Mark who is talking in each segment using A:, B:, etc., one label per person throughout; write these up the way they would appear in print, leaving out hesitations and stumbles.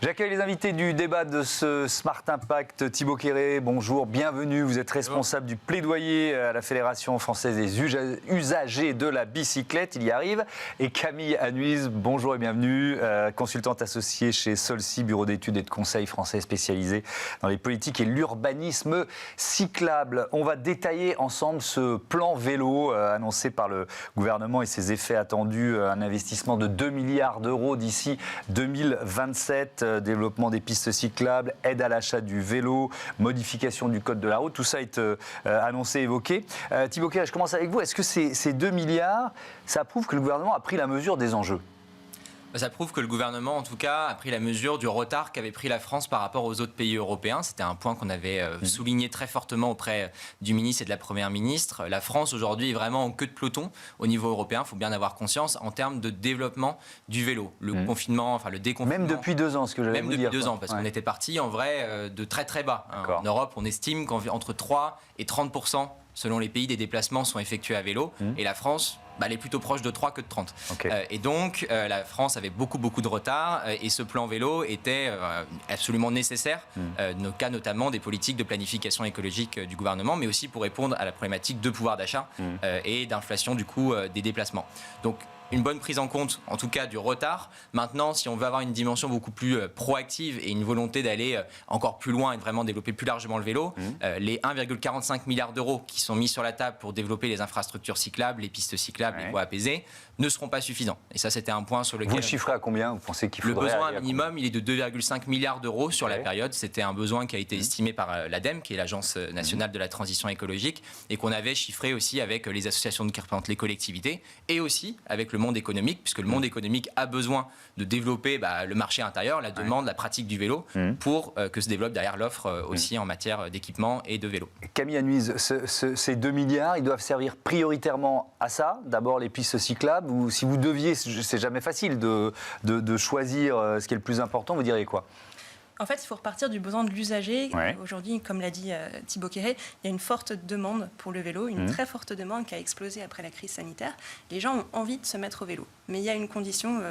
A: J'accueille les invités du débat de ce Smart Impact. Thibaut Quéré, bonjour, bienvenue. Vous êtes responsable du plaidoyer à la Fédération française des usagers de la bicyclette. Il y arrive. Et Camille Anuise, bonjour et bienvenue. Consultante associée chez Solci, bureau d'études et de conseil français spécialisé dans les politiques et l'urbanisme cyclable. On va détailler ensemble ce plan vélo annoncé par le gouvernement et ses effets attendus. Un investissement de 2 milliards d'euros d'ici 2027. Développement des pistes cyclables, aide à l'achat du vélo, modification du code de la route, tout ça est annoncé, évoqué. Thibaut Quéré, je commence avec vous. Est-ce que ces 2 milliards, ça prouve que le gouvernement a pris la mesure des enjeux ?
B: Ça prouve que le gouvernement, en tout cas, a pris la mesure du retard qu'avait pris la France par rapport aux autres pays européens. C'était un point qu'on avait souligné très fortement auprès du ministre et de la Première ministre. La France, aujourd'hui, est vraiment en queue de peloton au niveau européen. Il faut bien avoir conscience en termes de développement du vélo. Le confinement, enfin le déconfinement.
A: Même depuis 2 ans, ce que j'allais vous dire.
B: Même depuis 2 ans, parce qu'on était parti, en vrai, de très très bas. En Europe, on estime qu'entre 3 et 30%, selon les pays, des déplacements sont effectués à vélo. Et la France... elle est plutôt proche de 3 que de 30. Et donc, la France avait beaucoup de retard et ce plan vélo était absolument nécessaire, dans le cas notamment des politiques de planification écologique du gouvernement, mais aussi pour répondre à la problématique de pouvoir d'achat et d'inflation du coût des déplacements. Donc, une bonne prise en compte, en tout cas, du retard. Maintenant, si on veut avoir une dimension beaucoup plus proactive et une volonté d'aller encore plus loin et de vraiment développer plus largement le vélo, les 1,45 milliards d'euros qui sont mis sur la table pour développer les infrastructures cyclables, les pistes cyclables, les voies apaisées, ne seront pas suffisants. Et ça, c'était un point sur lequel...
A: Vous le chiffrez à combien ? Vous pensez qu'il faudrait...
B: Le besoin minimum, il est de 2,5 milliards d'euros sur la période. C'était un besoin qui a été estimé par l'ADEME, qui est l'Agence nationale de la transition écologique, et qu'on avait chiffré aussi avec les associations qui représentent les collectivités, et aussi avec le monde économique, puisque le monde économique a besoin de développer le marché intérieur, la demande, la pratique du vélo, pour que se développe derrière l'offre aussi en matière d'équipement et de vélo.
A: Camille Anuise, ces 2 milliards, ils doivent servir prioritairement à ça, d'abord les pistes cyclables, ou si vous deviez, c'est jamais facile de choisir ce qui est le plus important, vous diriez quoi ?
C: En fait, il faut repartir du besoin de l'usager. Aujourd'hui, comme l'a dit Thibaut Quéré, il y a une forte demande pour le vélo, une très forte demande qui a explosé après la crise sanitaire. Les gens ont envie de se mettre au vélo. Mais il y a une condition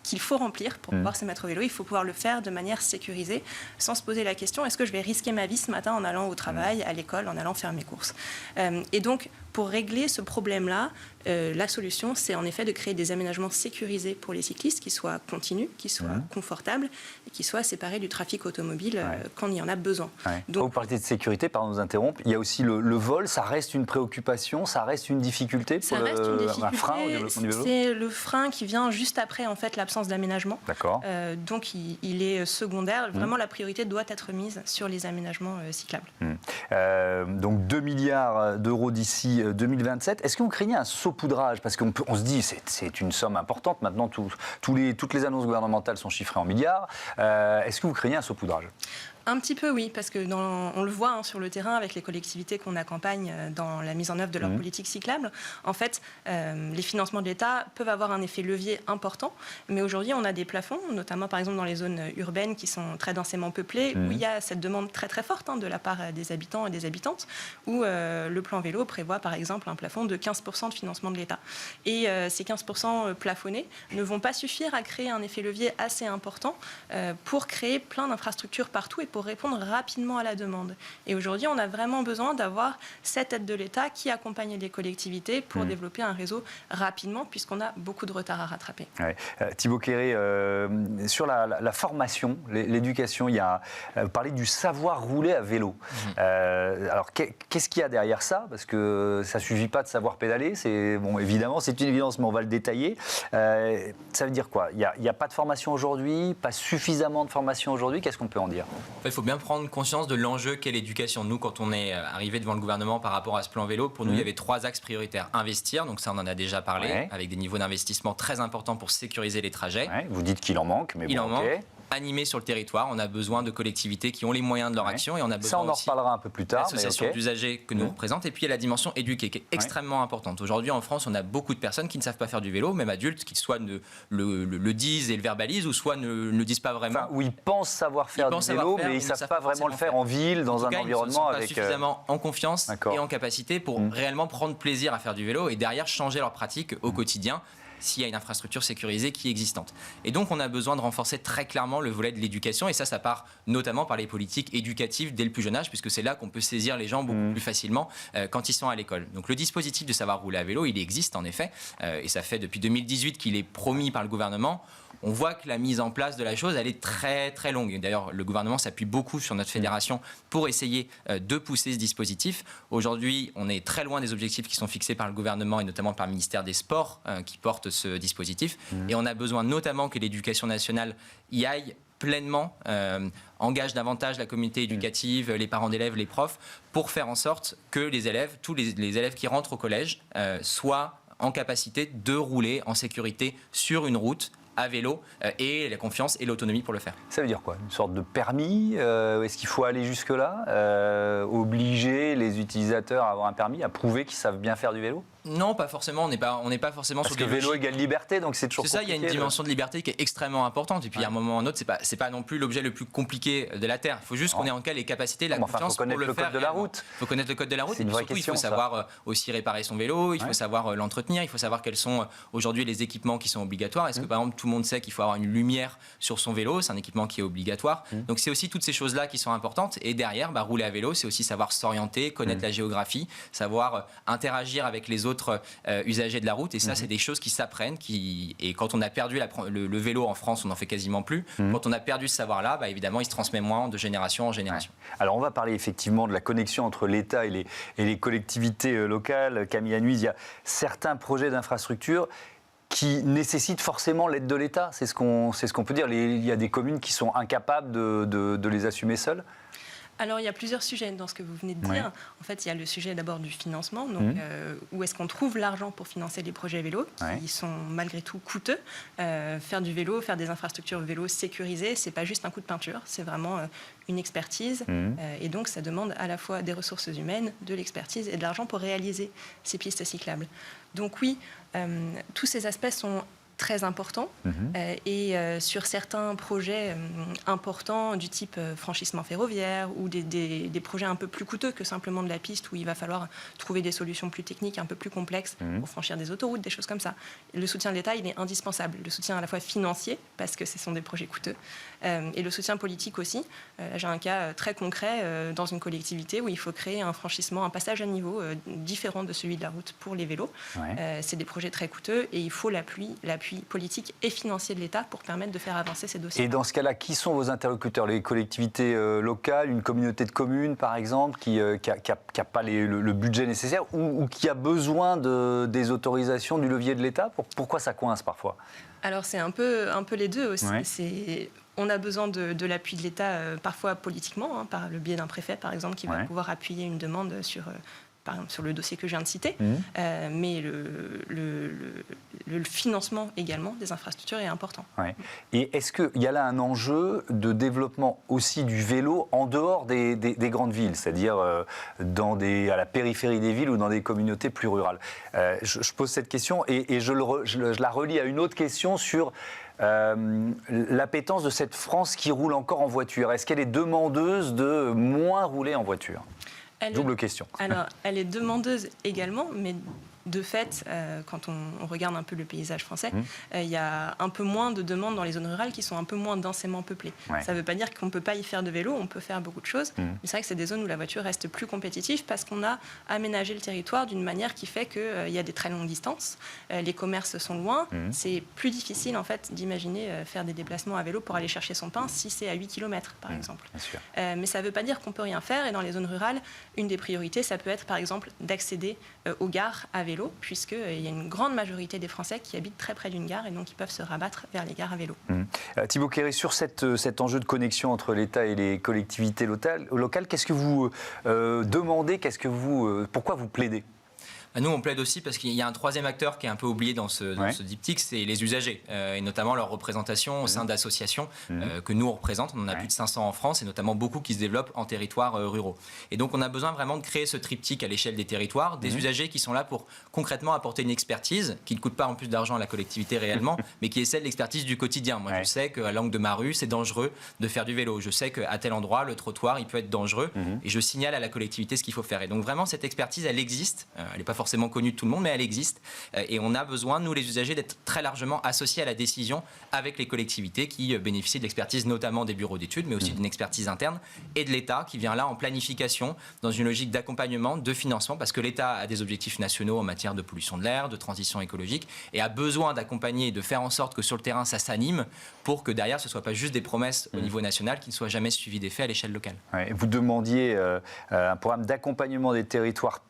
C: qu'il faut remplir pour pouvoir se mettre au vélo. Il faut pouvoir le faire de manière sécurisée, sans se poser la question, est-ce que je vais risquer ma vie ce matin en allant au travail, à l'école, en allant faire mes courses ? Et donc, pour régler ce problème-là, la solution, c'est en effet de créer des aménagements sécurisés pour les cyclistes, qui soient continus, qui soient confortables, et qui soient séparés du trafic automobile quand il y en a besoin.
A: Donc, vous parlez de sécurité, pardon de vous interrompre, il y a aussi le vol, ça reste une préoccupation, ça reste une difficulté pour un frein au développement du vélo ?
C: C'est le frein qui vient juste après en fait, l'absence d'aménagement. Donc il est secondaire. Vraiment, la priorité doit être mise sur les aménagements cyclables.
A: Donc 2 milliards d'euros d'ici 2027. Est-ce que vous craignez un saupoudrage ? Parce qu'on se dit c'est une somme importante. Maintenant, toutes les annonces gouvernementales sont chiffrées en milliards. Est-ce que vous craignez un saupoudrage ?
C: Un petit peu, oui, parce que on le voit sur le terrain avec les collectivités qu'on accompagne dans la mise en œuvre de leur politique cyclable. En fait, les financements de l'État peuvent avoir un effet levier important, mais aujourd'hui, on a des plafonds, notamment par exemple dans les zones urbaines qui sont très densément peuplées, où il y a cette demande très très forte de la part des habitants et des habitantes, où le plan vélo prévoit par exemple un plafond de 15% de financement de l'État. Et ces 15% plafonnés ne vont pas suffire à créer un effet levier assez important pour créer plein d'infrastructures partout et pour répondre rapidement à la demande. Et aujourd'hui, on a vraiment besoin d'avoir cette aide de l'État qui accompagne les collectivités pour développer un réseau rapidement, puisqu'on a beaucoup de retard à rattraper.
A: Thibaut Quéré, sur la formation, l'éducation, vous parlez du savoir rouler à vélo. Alors, qu'est-ce qu'il y a derrière ça ? Parce que ça ne suffit pas de savoir pédaler. Évidemment, c'est une évidence, mais on va le détailler. Ça veut dire quoi ? Il n'y a pas de formation aujourd'hui, pas suffisamment de formation aujourd'hui. Qu'est-ce qu'on peut en dire ?
B: Il faut bien prendre conscience de l'enjeu qu'est l'éducation. Nous, quand on est arrivé devant le gouvernement par rapport à ce plan vélo, pour nous, il y avait 3 axes prioritaires. Investir, donc ça, on en a déjà parlé, avec des niveaux d'investissement très importants pour sécuriser les trajets.
A: Vous dites qu'il en manque, mais
B: il en manque. Animer sur le territoire, on a besoin de collectivités qui ont les moyens de leur action et on a besoin
A: ça, on en reparlera un peu plus tard.
B: L'association d'usagers que nous représentons, et puis il y a la dimension éduquée qui est extrêmement importante. Aujourd'hui, en France, on a beaucoup de personnes qui ne savent pas faire du vélo, même adultes, qui soit le disent et le verbalisent, ou soit ne le disent pas vraiment.
A: Ou ils pensent savoir faire du vélo, mais ils ne savent pas vraiment le faire en ville, dans un environnement avec...
B: Ils ne sont pas suffisamment en confiance et en capacité pour réellement prendre plaisir à faire du vélo et derrière changer leur pratique au quotidien. s'il y a une infrastructure sécurisée qui est existante. Et donc, on a besoin de renforcer très clairement le volet de l'éducation, et ça part notamment par les politiques éducatives dès le plus jeune âge, puisque c'est là qu'on peut saisir les gens beaucoup plus facilement quand ils sont à l'école. Donc, le dispositif de savoir rouler à vélo, il existe en effet, et ça fait depuis 2018 qu'il est promis par le gouvernement. On voit que la mise en place de la chose, elle est très très longue. D'ailleurs, le gouvernement s'appuie beaucoup sur notre fédération pour essayer de pousser ce dispositif. Aujourd'hui, on est très loin des objectifs qui sont fixés par le gouvernement et notamment par le ministère des Sports qui porte ce dispositif. Et on a besoin notamment que l'éducation nationale y aille pleinement, engage davantage la communauté éducative, les parents d'élèves, les profs, pour faire en sorte que les élèves, tous les élèves qui rentrent au collège, soient en capacité de rouler en sécurité sur une route à vélo et la confiance et l'autonomie pour le faire.
A: Ça veut dire quoi? Une sorte de permis? Est-ce qu'il faut aller jusque-là? Obliger les utilisateurs à avoir un permis, à prouver qu'ils savent bien faire du vélo?
B: Non, pas forcément. On n'est pas forcément
A: parce
B: sur
A: que vélo égale liberté, donc c'est toujours compliqué.
B: C'est ça, il y a une dimension de liberté qui est extrêmement importante. Et puis, à un moment ou à un autre, c'est pas non plus l'objet le plus compliqué de la Terre. Il faut juste qu'on ait en cas les capacités, la confiance pour le faire. Il faut connaître le code de la route. Il faut connaître le code de la route.
A: C'est une vraie
B: surtout,
A: question,
B: il faut savoir aussi réparer son vélo, il faut savoir l'entretenir, il faut savoir quels sont aujourd'hui les équipements qui sont obligatoires. Est-ce que, par exemple, tout le monde sait qu'il faut avoir une lumière sur son vélo? C'est un équipement qui est obligatoire. Donc, c'est aussi toutes ces choses-là qui sont importantes. Et derrière, rouler à vélo, c'est aussi savoir s'orienter, connaître la géographie, savoir interagir avec les autres usagers de la route, et ça c'est des choses qui s'apprennent, et quand on a perdu le vélo en France, on n'en fait quasiment plus. Quand on a perdu ce savoir-là, évidemment il se transmet moins de génération en génération.
A: Alors on va parler effectivement de la connexion entre l'État et les collectivités locales. Camille Anuise, il y a certains projets d'infrastructure qui nécessitent forcément l'aide de l'État, c'est ce qu'on peut dire. Il y a des communes qui sont incapables de les assumer seules.
C: Alors, il y a plusieurs sujets dans ce que vous venez de dire. En fait, il y a le sujet d'abord du financement. Donc, où est-ce qu'on trouve l'argent pour financer les projets vélo qui sont malgré tout coûteux. Faire du vélo, faire des infrastructures vélo sécurisées, c'est pas juste un coup de peinture, c'est vraiment une expertise. Et donc, ça demande à la fois des ressources humaines, de l'expertise et de l'argent pour réaliser ces pistes cyclables. Donc oui, tous ces aspects sont très important et sur certains projets importants du type franchissement ferroviaire ou des projets un peu plus coûteux que simplement de la piste où il va falloir trouver des solutions plus techniques, un peu plus complexes pour franchir des autoroutes, des choses comme ça. Le soutien de l'État, il est indispensable. Le soutien à la fois financier, parce que ce sont des projets coûteux, et le soutien politique aussi. J'ai un cas très concret dans une collectivité où il faut créer un franchissement, un passage à niveau différent de celui de la route pour les vélos. C'est des projets très coûteux et il faut l'appui politique et financier de l'État pour permettre de faire avancer ces dossiers.
A: Et dans ce cas-là, qui sont vos interlocuteurs? Les collectivités locales, une communauté de communes par exemple, qui n'a pas le budget nécessaire ou qui a besoin des autorisations du levier de l'État? Pourquoi ça coince parfois?
C: Alors c'est un peu les deux aussi. On a besoin de l'appui de l'État parfois politiquement, par le biais d'un préfet par exemple qui va pouvoir appuyer une demande par exemple sur le dossier que je viens de citer, mais le financement également des infrastructures est important.
A: Et est-ce qu'il y a là un enjeu de développement aussi du vélo en dehors des grandes villes, c'est-à-dire à la périphérie des villes ou dans des communautés plus rurales? Je pose cette question et je la relie à une autre question sur l'appétence de cette France qui roule encore en voiture. Est-ce qu'elle est demandeuse de moins rouler en voiture? Double question.
C: Alors, elle est demandeuse également, mais de fait, quand on regarde un peu le paysage français, il y a un peu moins de demandes dans les zones rurales qui sont un peu moins densément peuplées. Ça ne veut pas dire qu'on ne peut pas y faire de vélo, on peut faire beaucoup de choses, mais c'est vrai que c'est des zones où la voiture reste plus compétitive parce qu'on a aménagé le territoire d'une manière qui fait qu'il y a des très longues distances, les commerces sont loin, c'est plus difficile en fait d'imaginer faire des déplacements à vélo pour aller chercher son pain si c'est à 8 km par exemple. Mais ça ne veut pas dire qu'on ne peut rien faire, et dans les zones rurales, une des priorités, ça peut être par exemple d'accéder aux gares à vélo, puisqu'il y a une grande majorité des Français qui habitent très près d'une gare et donc ils peuvent se rabattre vers les gares à vélo.
A: Thibaut Quéré, sur cet enjeu de connexion entre l'État et les collectivités locales, qu'est-ce que vous demandez, pourquoi vous plaidez?
B: Nous, on plaide aussi parce qu'il y a un troisième acteur qui est un peu oublié dans ce diptyque, c'est les usagers, et notamment leur représentation au sein d'associations que nous on représente. On en a plus de 500 en France, et notamment beaucoup qui se développent en territoires ruraux. Et donc, on a besoin vraiment de créer ce triptyque à l'échelle des territoires, des usagers qui sont là pour concrètement apporter une expertise qui ne coûte pas en plus d'argent à la collectivité réellement, mais qui est celle de l'expertise du quotidien. Moi, je sais qu'à l'angle de ma rue, c'est dangereux de faire du vélo. Je sais qu'à tel endroit, le trottoir, il peut être dangereux, et je signale à la collectivité ce qu'il faut faire. Et donc, vraiment, cette expertise, elle existe. Elle n'est pas forcément connue de tout le monde, mais elle existe. Et on a besoin, nous les usagers, d'être très largement associés à la décision avec les collectivités qui bénéficient de l'expertise notamment des bureaux d'études, mais aussi d'une expertise interne, et de l'État qui vient là en planification, dans une logique d'accompagnement, de financement, parce que l'État a des objectifs nationaux en matière de pollution de l'air, de transition écologique, et a besoin d'accompagner et de faire en sorte que sur le terrain, ça s'anime, pour que derrière, ce ne soit pas juste des promesses au niveau national qui ne soient jamais suivies d'effets à l'échelle locale.
A: Ouais, vous demandiez un programme d'accompagnement des territoires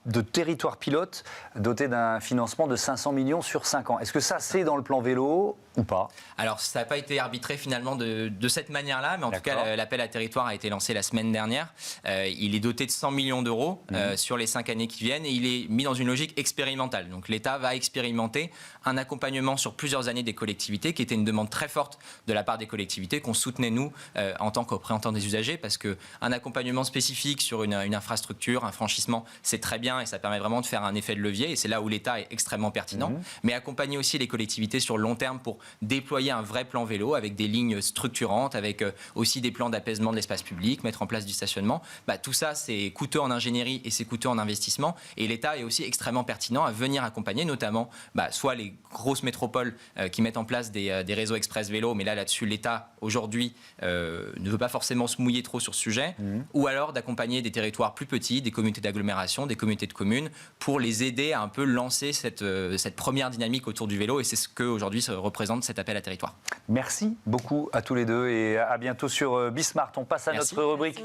A: pilotes doté d'un financement de 500 millions sur 5 ans. Est-ce que ça, c'est dans le plan vélo ou pas?
B: Alors, ça n'a pas été arbitré finalement de cette manière-là, mais en tout cas, l'appel à territoire a été lancé la semaine dernière. Il est doté de 100 millions d'euros sur les 5 années qui viennent et il est mis dans une logique expérimentale. Donc, l'État va expérimenter un accompagnement sur plusieurs années des collectivités, qui était une demande très forte de la part des collectivités, qu'on soutenait nous en tant que représentants des usagers, parce qu'un accompagnement spécifique sur une infrastructure, un franchissement, c'est très bien et ça permet vraiment de faire un effet de levier et c'est là où l'État est extrêmement pertinent. Mais accompagner aussi les collectivités sur le long terme pour déployer un vrai plan vélo avec des lignes structurantes, avec aussi des plans d'apaisement de l'espace public, mettre en place du stationnement, tout ça c'est coûteux en ingénierie et c'est coûteux en investissement et l'État est aussi extrêmement pertinent à venir accompagner notamment soit les grosses métropoles qui mettent en place des réseaux express vélo, mais là-dessus l'État aujourd'hui ne veut pas forcément se mouiller trop sur ce sujet, ou alors d'accompagner des territoires plus petits, des communautés d'agglomération, des communautés de communes, pour les aider à un peu lancer cette première dynamique autour du vélo et c'est ce qu'aujourd'hui représente cet appel à territoire.
A: Merci beaucoup à tous les deux et à bientôt sur Bismart. On passe à notre rubrique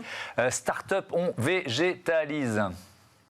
A: Start-up, on végétalise.